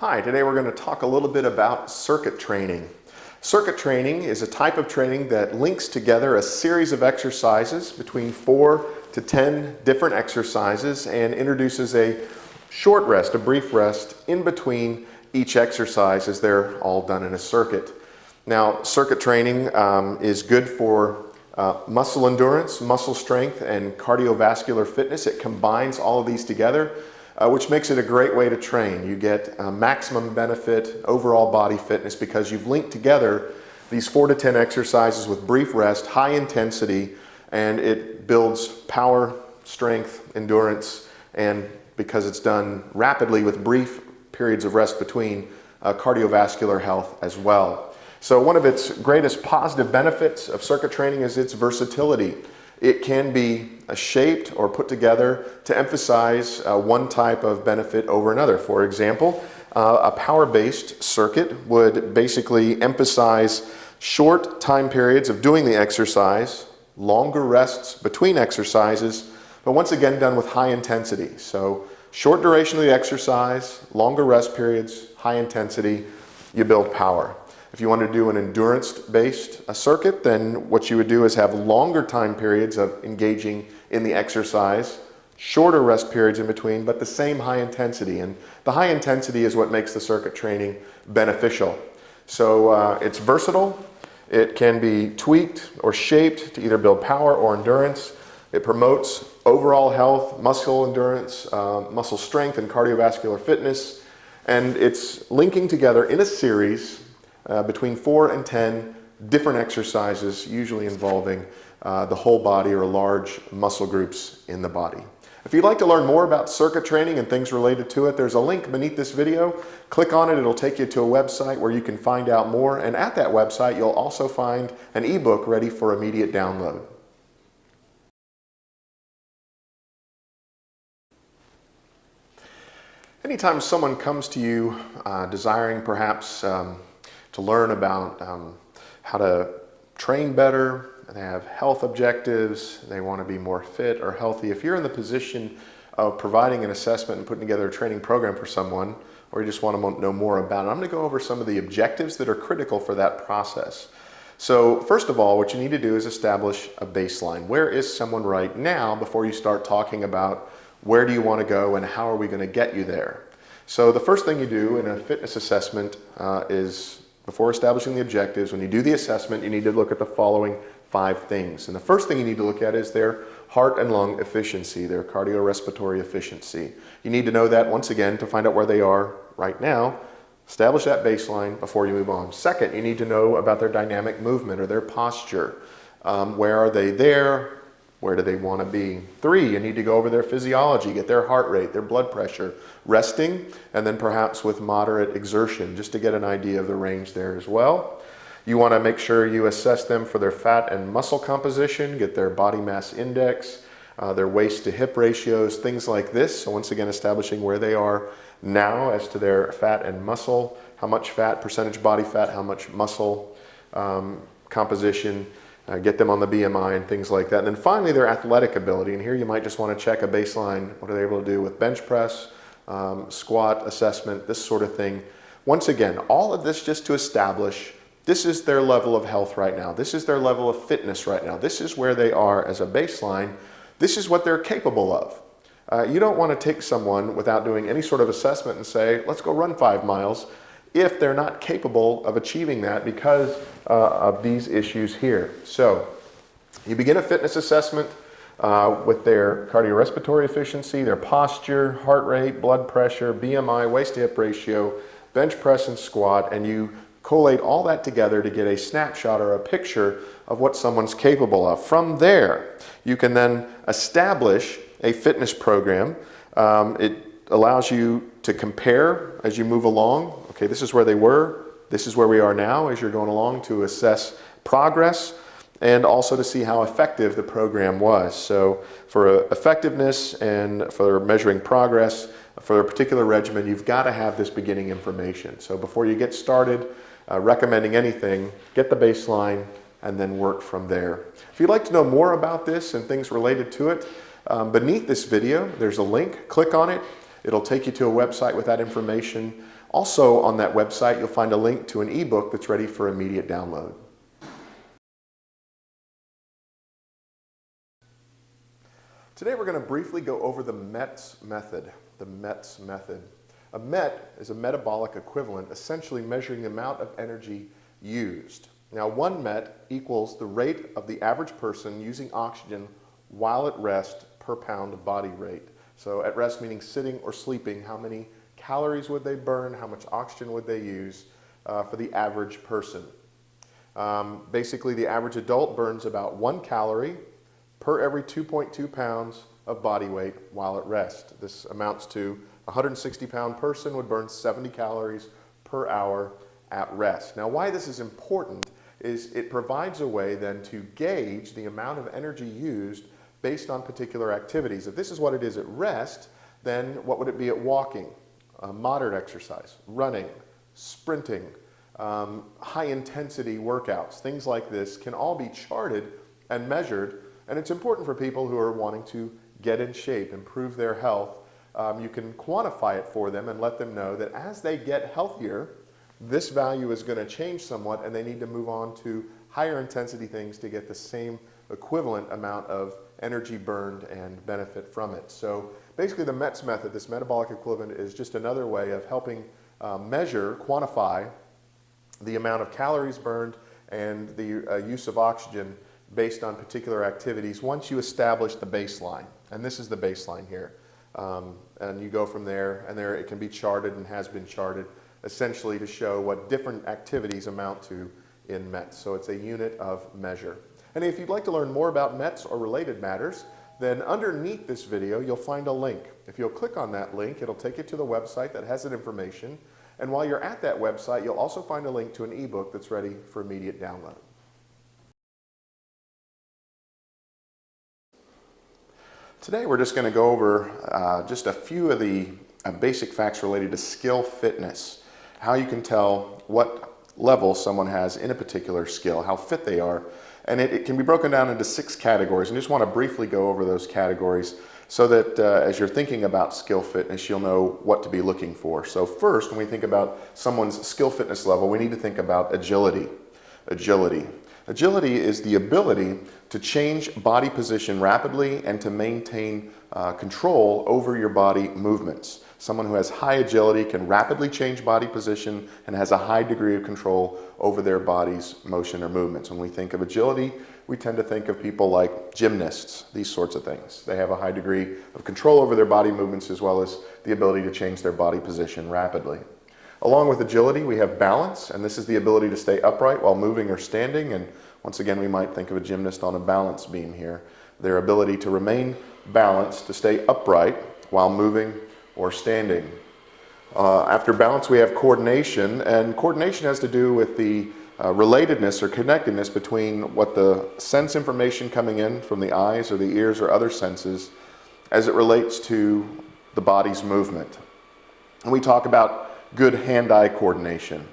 Hi, today we're going to talk a little bit about circuit training. Circuit training is a type of training that links together a series of exercises between 4 to 10 different exercises and introduces a short rest, a brief rest in between each exercise as they're all done in a circuit. Now, circuit training is good for muscle endurance, muscle strength, and cardiovascular fitness. It combines all of these together, which makes it a great way to train. You get maximum benefit, overall body fitness, because you've linked together these 4 to 10 exercises with brief rest, high intensity, and it builds power, strength, endurance, and because it's done rapidly with brief periods of rest between, cardiovascular health as well. So one of its greatest positive benefits of circuit training is its versatility. It can be shaped or put together to emphasize one type of benefit over another. For example, a power-based circuit would basically emphasize short time periods of doing the exercise, longer rests between exercises, but once again done with high intensity. So short duration of the exercise, longer rest periods, high intensity, you build power. If you want to do an endurance-based circuit, then what you would do is have longer time periods of engaging in the exercise, shorter rest periods in between, but the same high intensity. And the high intensity is what makes the circuit training beneficial. So it's versatile. It can be tweaked or shaped to either build power or endurance. It promotes overall health, muscle endurance, muscle strength, and cardiovascular fitness. And it's linking together in a series between 4 and 10 different exercises, usually involving the whole body or large muscle groups in the body. If you'd like to learn more about circuit training and things related to it, there's a link beneath this video. Click on it, it'll take you to a website where you can find out more, and at that website you'll also find an ebook ready for immediate download. Anytime someone comes to you desiring perhaps to learn about how to train better, they have health objectives, they want to be more fit or healthy. If you're in the position of providing an assessment and putting together a training program for someone, or you just want to know more about it, I'm going to go over some of the objectives that are critical for that process. So first of all, what you need to do is establish a baseline. Where is someone right now before you start talking about where do you want to go and how are we going to get you there? So the first thing you do in a fitness assessment is, before establishing the objectives, when you do the assessment, you need to look at the following 5 things. And the first thing you need to look at is their heart and lung efficiency, their cardiorespiratory efficiency. You need to know that, once again, to find out where they are right now. Establish that baseline before you move on. Second, you need to know about their dynamic movement or their posture. Where are they there? Where do they want to be? 3, you need to go over their physiology, get their heart rate, their blood pressure, resting, and then perhaps with moderate exertion, just to get an idea of the range there as well. You want to make sure you assess them for their fat and muscle composition, get their body mass index, their waist to hip ratios, things like this. So once again, establishing where they are now as to their fat and muscle, how much fat, percentage body fat, how much muscle composition, get them on the BMI and things like that. And then finally, their athletic ability. And here you might just want to check a baseline. What are they able to do with bench press, squat assessment, this sort of thing. Once again, all of this just to establish this is their level of health right now. This is their level of fitness right now. This is where they are as a baseline. This is what they're capable of. You don't want to take someone without doing any sort of assessment and say, let's go run 5 miles, if they're not capable of achieving that because of these issues here. So you begin a fitness assessment with their cardiorespiratory efficiency, their posture, heart rate, blood pressure, BMI, waist to hip ratio, bench press and squat, and you collate all that together to get a snapshot or a picture of what someone's capable of. From there, you can then establish a fitness program. It allows you to compare as you move along. Okay, this is where they were, this is where we are now as you're going along, to assess progress and also to see how effective the program was. So for effectiveness and for measuring progress for a particular regimen, you've got to have this beginning information. So before you get started recommending anything, get the baseline and then work from there. If you'd like to know more about this and things related to it, beneath this video there's a link. Click on it. It'll take you to a website with that information. Also on that website, you'll find a link to an ebook that's ready for immediate download. Today we're going to briefly go over the METS method. The METS method. A MET is a metabolic equivalent, essentially measuring the amount of energy used. Now, 1 MET equals the rate of the average person using oxygen while at rest per pound of body weight. So at rest meaning sitting or sleeping, how many calories would they burn, how much oxygen would they use for the average person. Basically, the average adult burns about 1 calorie per every 2.2 pounds of body weight while at rest. This amounts to a 160-pound person would burn 70 calories per hour at rest. Now, why this is important is it provides a way then to gauge the amount of energy used based on particular activities. If this is what it is at rest, then what would it be at walking? Moderate exercise, running, sprinting, high-intensity workouts, things like this can all be charted and measured, and it's important for people who are wanting to get in shape, improve their health. You can quantify it for them and let them know that as they get healthier, this value is going to change somewhat and they need to move on to higher intensity things to get the same equivalent amount of energy burned and benefit from it. So basically the METS method, this metabolic equivalent, is just another way of helping measure, quantify the amount of calories burned and the use of oxygen based on particular activities once you establish the baseline. And this is the baseline here. And you go from there, and there it can be charted and has been charted essentially to show what different activities amount to in METS. So it's a unit of measure. And if you'd like to learn more about METS or related matters, then underneath this video you'll find a link. If you'll click on that link, it'll take you to the website that has that information. And while you're at that website, you'll also find a link to an ebook that's ready for immediate download. Today we're just going to go over just a few of the basic facts related to skill fitness. How you can tell what level someone has in a particular skill, how fit they are. And it can be broken down into 6 categories. And I just want to briefly go over those categories so that as you're thinking about skill fitness, you'll know what to be looking for. So first, when we think about someone's skill fitness level, we need to think about agility. Agility is the ability to change body position rapidly and to maintain control over your body movements. Someone who has high agility can rapidly change body position and has a high degree of control over their body's motion or movements. When we think of agility, we tend to think of people like gymnasts, these sorts of things. They have a high degree of control over their body movements as well as the ability to change their body position rapidly. Along with agility, we have balance, and this is the ability to stay upright while moving or standing. And once again, we might think of a gymnast on a balance beam here. Their ability to remain balanced, to stay upright while moving or standing. After balance, we have coordination, and coordination has to do with the relatedness or connectedness between what the sense information coming in from the eyes or the ears or other senses as it relates to the body's movement. And we talk about good hand-eye coordination,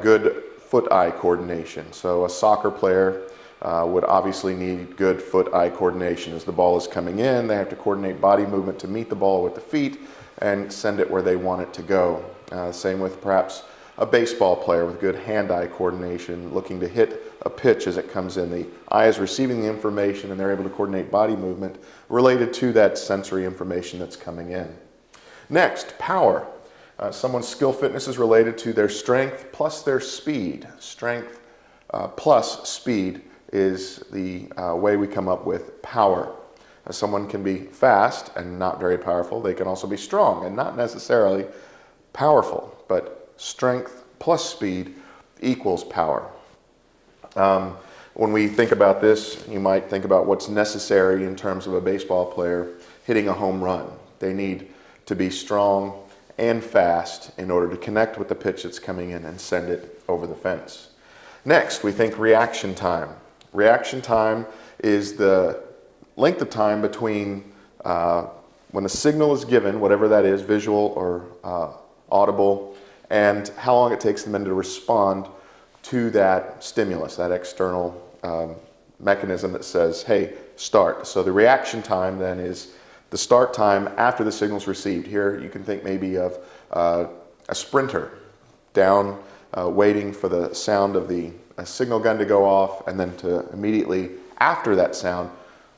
good foot-eye coordination. So a soccer player would obviously need good foot-eye coordination. As the ball is coming in, they have to coordinate body movement to meet the ball with the feet and send it where they want it to go. Same with perhaps a baseball player with good hand-eye coordination, looking to hit a pitch as it comes in. The eye is receiving the information and they're able to coordinate body movement related to that sensory information that's coming in. Next, power. Someone's skill fitness is related to their strength plus their speed. Strength plus speed is the way we come up with power. Someone can be fast and not very powerful. They can also be strong and not necessarily powerful, but strength plus speed equals power. When we think about this, you might think about what's necessary in terms of a baseball player hitting a home run. They need to be strong and fast in order to connect with the pitch that's coming in and send it over the fence. Next, we think reaction time. Reaction time is the length of time between when a signal is given, whatever that is, visual or audible, and how long it takes them to respond to that stimulus, that external mechanism that says, hey, start. So the reaction time then is the start time after the signal is received. Here you can think maybe of a sprinter down, waiting for the sound of the signal gun to go off, and then to immediately after that sound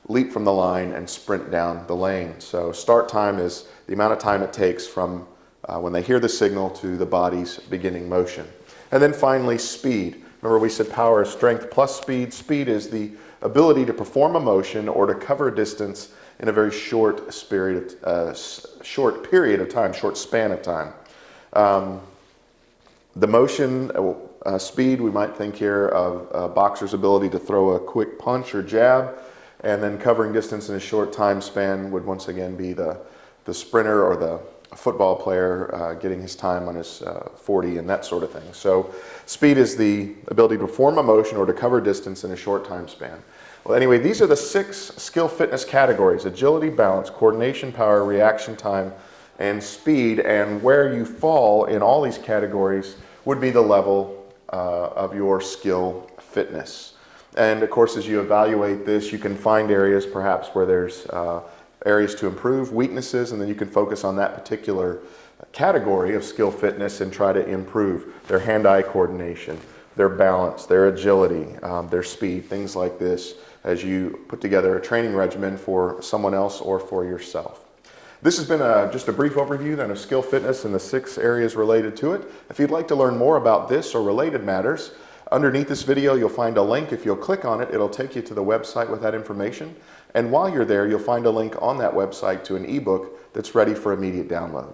leap from the line and sprint down the lane. So start time is the amount of time it takes from when they hear the signal to the body's beginning motion. And then finally, speed. Remember, we said power is strength plus speed. Speed is the ability to perform a motion or to cover a distance in a very short period of time, short span of time. The motion speed, we might think here of a boxer's ability to throw a quick punch or jab, and then covering distance in a short time span would once again be the sprinter or the football player getting his time on his 40 and that sort of thing. So speed is the ability to perform a motion or to cover distance in a short time span. Well, anyway, these are the 6 skill fitness categories: agility, balance, coordination, power, reaction time, and speed. And where you fall in all these categories would be the level of your skill fitness. And of course, as you evaluate this, you can find areas perhaps where there's areas to improve, weaknesses, and then you can focus on that particular category of skill fitness and try to improve their hand-eye coordination, their balance, their agility, their speed, things like this, as you put together a training regimen for someone else or for yourself. This has been just a brief overview then of skill fitness and the 6 areas related to it. If you'd like to learn more about this or related matters, underneath this video you'll find a link. If you'll click on it, it'll take you to the website with that information. And while you're there, you'll find a link on that website to an ebook that's ready for immediate download.